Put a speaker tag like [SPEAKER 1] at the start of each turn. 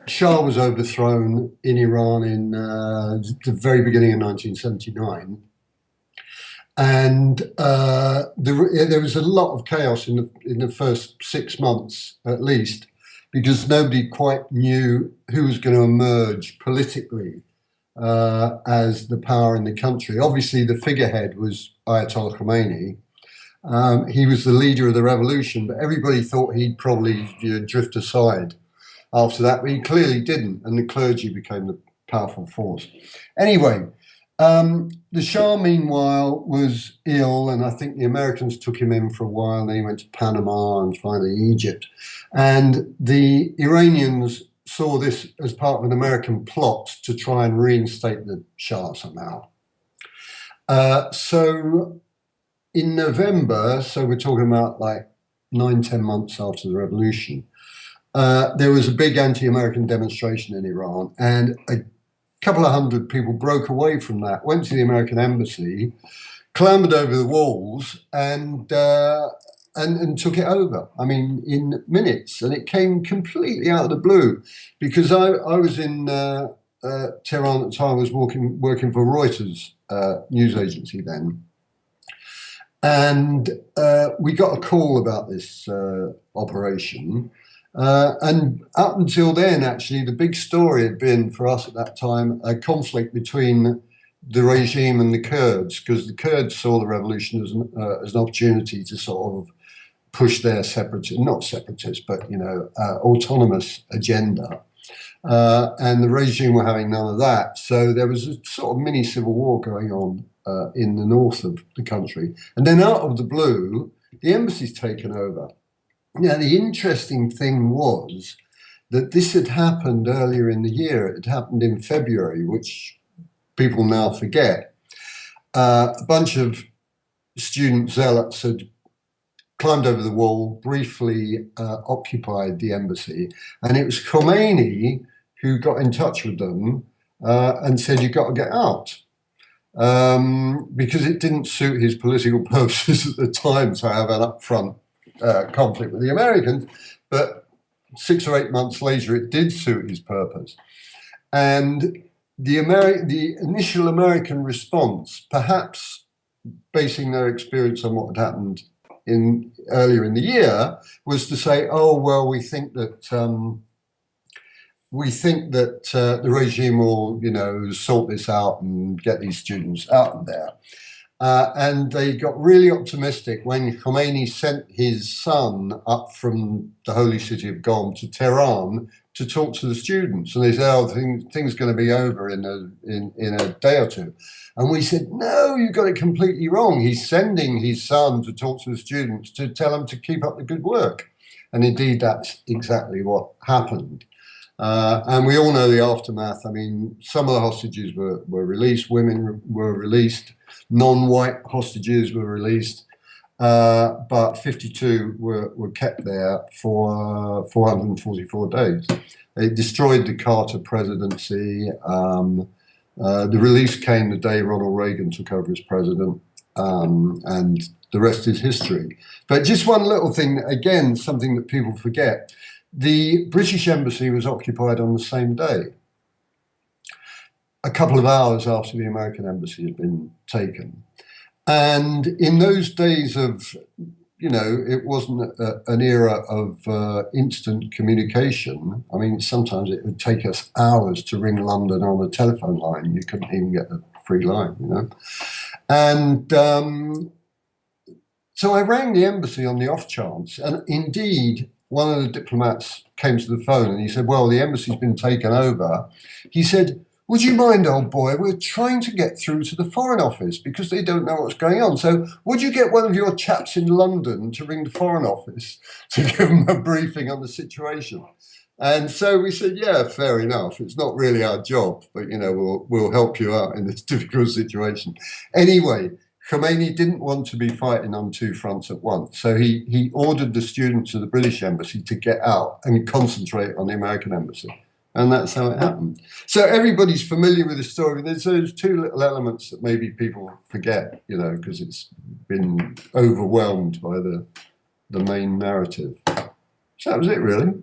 [SPEAKER 1] Shah was overthrown in Iran in the very beginning of 1979. And there was a lot of chaos in the first 6 months, at least, because nobody quite knew who was going to emerge politically as the power in the country. Obviously, the figurehead was Ayatollah Khomeini. He was the leader of the revolution, but everybody thought he'd probably drift aside after that, but he clearly didn't, and the clergy became the powerful force. Anyway, the Shah, meanwhile, was ill, and I think the Americans took him in for a while, and then he went to Panama and finally Egypt. And the Iranians saw this as part of an American plot to try and reinstate the Shah somehow. So in November, so we're talking about like 9, 10 months after the revolution, there was a big anti-American demonstration in Iran, and a couple of hundred people broke away from that, went to the American embassy, clambered over the walls, and took it over. I mean, in minutes, and it came completely out of the blue, because I was in Tehran at the time. I was working for Reuters news agency then, and we got a call about this operation. And up until then, actually, the big story had been for us at that time a conflict between the regime and the Kurds, because the Kurds saw the revolution as an opportunity to sort of push their not separatist, but autonomous agenda. And the regime were having none of that. So there was a sort of mini civil war going on in the north of the country. And then out of the blue, the embassy's taken over. Now, the interesting thing was that this had happened earlier in the year. It had happened in February, which people now forget. A bunch of student zealots had climbed over the wall, briefly occupied the embassy, and it was Khomeini who got in touch with them and said, "You've got to get out." Because it didn't suit his political purposes at the time to have an upfront conflict with the Americans, but 6 or 8 months later, it did suit his purpose. And the initial American response, perhaps basing their experience on what had happened earlier in the year, was to say, "Oh well, we think that the regime will, sort this out and get these students out of there." And they got really optimistic when Khomeini sent his son up from the holy city of Qom to Tehran to talk to the students. And they said, "Oh, things going to be over in a day or two." And we said, "No, you got it completely wrong. He's sending his son to talk to the students to tell them to keep up the good work." And indeed, that's exactly what happened. And we all know the aftermath. I mean, some of the hostages were released, women were released, non-white hostages were released, but 52 were kept there for 444 days. It destroyed the Carter presidency. The release came the day Ronald Reagan took over as president, and the rest is history. But just one little thing, again, something that people forget. The British embassy was occupied on the same day, a couple of hours after the American embassy had been taken. And in those days of, it wasn't an era of instant communication. I mean, sometimes it would take us hours to ring London on a telephone line. You couldn't even get a free line, And so I rang the embassy on the off chance, and indeed, one of the diplomats came to the phone and he said, "Well, the embassy's been taken over." He said, "Would you mind, old boy? We're trying to get through to the Foreign Office because they don't know what's going on. So would you get one of your chaps in London to ring the Foreign Office to give them a briefing on the situation?" And so we said, "Yeah, fair enough. It's not really our job, but, we'll help you out in this difficult situation." Anyway, Khomeini didn't want to be fighting on two fronts at once. So he ordered the students of the British embassy to get out and concentrate on the American embassy. And that's how it happened. So everybody's familiar with the story. There's those two little elements that maybe people forget, because it's been overwhelmed by the main narrative. So that was it, really.